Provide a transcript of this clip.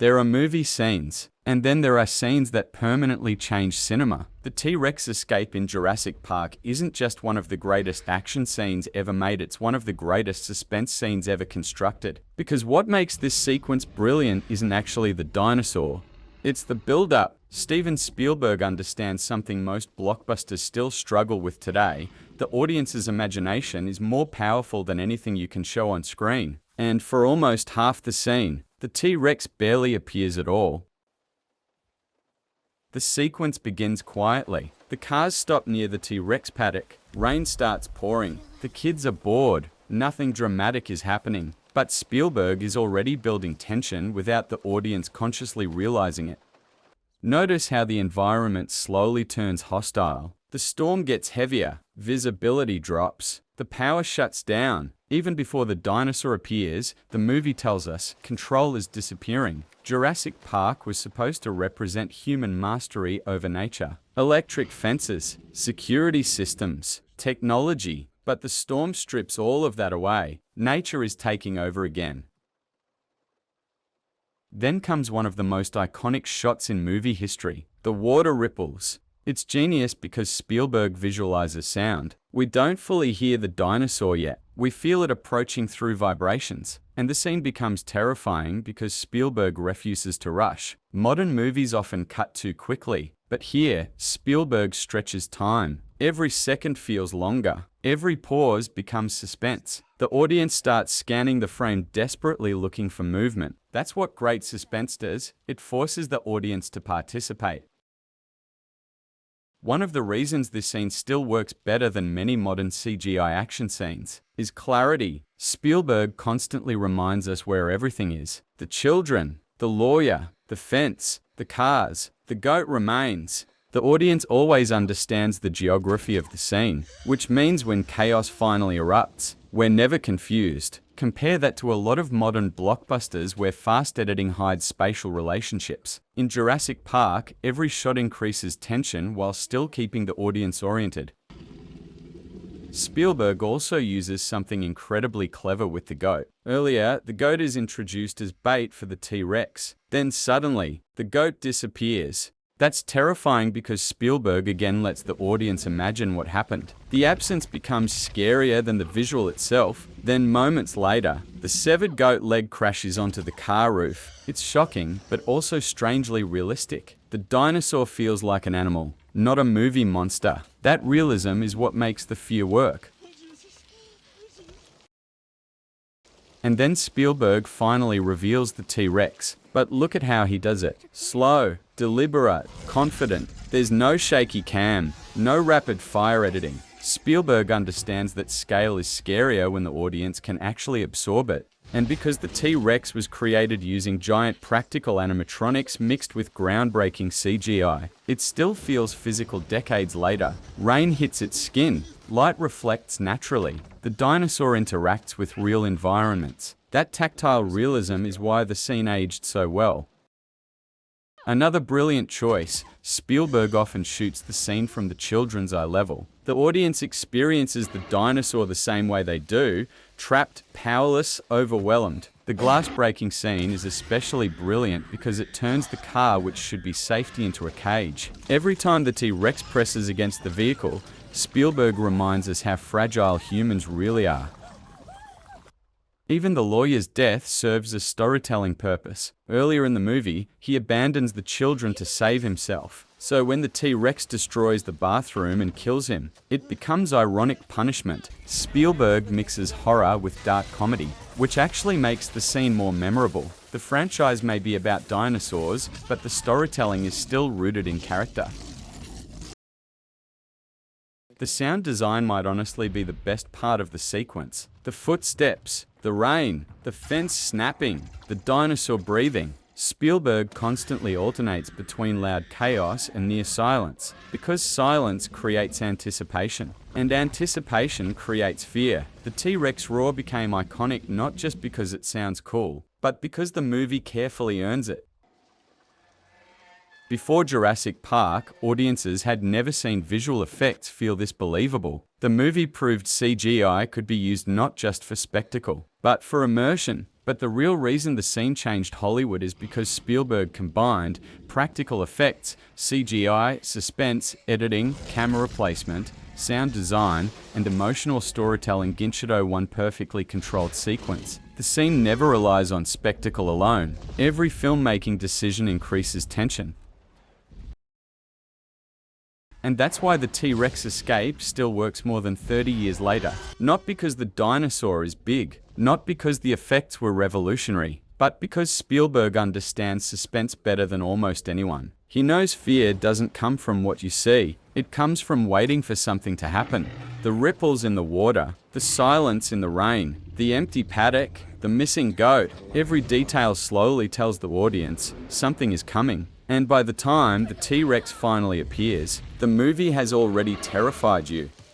There are movie scenes, and then there are scenes that permanently change cinema. The T-Rex escape in Jurassic Park isn't just one of the greatest action scenes ever made, it's one of the greatest suspense scenes ever constructed. Because what makes this sequence brilliant isn't actually the dinosaur, it's the build-up. Steven Spielberg understands something most blockbusters still struggle with today. The audience's imagination is more powerful than anything you can show on screen. And for almost half the scene, the T-Rex barely appears at all. The sequence begins quietly. The cars stop near the T-Rex paddock. Rain starts pouring. The kids are bored. Nothing dramatic is happening. But Spielberg is already building tension without the audience consciously realizing it. Notice how the environment slowly turns hostile. The storm gets heavier. Visibility drops. The power shuts down. Even before the dinosaur appears, the movie tells us control is disappearing. Jurassic Park was supposed to represent human mastery over nature. Electric fences, security systems, technology. But the storm strips all of that away. Nature is taking over again. Then comes one of the most iconic shots in movie history. The water ripples. It's genius because Spielberg visualizes sound. We don't fully hear the dinosaur yet. We feel it approaching through vibrations. And the scene becomes terrifying because Spielberg refuses to rush. Modern movies often cut too quickly. But here, Spielberg stretches time. Every second feels longer. Every pause becomes suspense. The audience starts scanning the frame desperately looking for movement. That's what great suspense does. It forces the audience to participate. One of the reasons this scene still works better than many modern CGI action scenes is clarity. Spielberg constantly reminds us where everything is. The children, the lawyer, the fence, the cars, the goat remains. The audience always understands the geography of the scene, which means when chaos finally erupts, we're never confused. Compare that to a lot of modern blockbusters where fast editing hides spatial relationships. In Jurassic Park, every shot increases tension while still keeping the audience oriented. Spielberg also uses something incredibly clever with the goat. Earlier, the goat is introduced as bait for the T-Rex. Then suddenly, the goat disappears. That's terrifying because Spielberg again lets the audience imagine what happened. The absence becomes scarier than the visual itself. Then moments later, the severed goat leg crashes onto the car roof. It's shocking, but also strangely realistic. The dinosaur feels like an animal, not a movie monster. That realism is what makes the fear work. And then Spielberg finally reveals the T-Rex. But look at how he does it. Slow, deliberate, confident. There's no shaky cam, no rapid fire editing. Spielberg understands that scale is scarier when the audience can actually absorb it. And because the T-Rex was created using giant practical animatronics mixed with groundbreaking CGI, it still feels physical decades later. Rain hits its skin. Light reflects naturally. The dinosaur interacts with real environments. That tactile realism is why the scene aged so well. Another brilliant choice, Spielberg often shoots the scene from the children's eye level. The audience experiences the dinosaur the same way they do, trapped, powerless, overwhelmed. The glass-breaking scene is especially brilliant because it turns the car, which should be safety, into a cage. Every time the T-Rex presses against the vehicle, Spielberg reminds us how fragile humans really are. Even the lawyer's death serves a storytelling purpose. Earlier in the movie, he abandons the children to save himself. So when the T-Rex destroys the bathroom and kills him, it becomes ironic punishment. Spielberg mixes horror with dark comedy, which actually makes the scene more memorable. The franchise may be about dinosaurs, but the storytelling is still rooted in character. The sound design might honestly be the best part of the sequence. The footsteps, the rain, the fence snapping, the dinosaur breathing. Spielberg constantly alternates between loud chaos and near silence, because silence creates anticipation, and anticipation creates fear. The T-Rex roar became iconic not just because it sounds cool, but because the movie carefully earns it. Before Jurassic Park, audiences had never seen visual effects feel this believable. The movie proved CGI could be used not just for spectacle, but for immersion. But the real reason the scene changed Hollywood is because Spielberg combined practical effects, CGI, suspense, editing, camera placement, sound design, and emotional storytelling into one perfectly controlled sequence. The scene never relies on spectacle alone. Every filmmaking decision increases tension. And that's why the T-Rex escape still works more than 30 years later. Not because the dinosaur is big, not because the effects were revolutionary, but because Spielberg understands suspense better than almost anyone. He knows fear doesn't come from what you see, it comes from waiting for something to happen. The ripples in the water, the silence in the rain, the empty paddock, the missing goat, every detail slowly tells the audience something is coming. And by the time the T-Rex finally appears, the movie has already terrified you.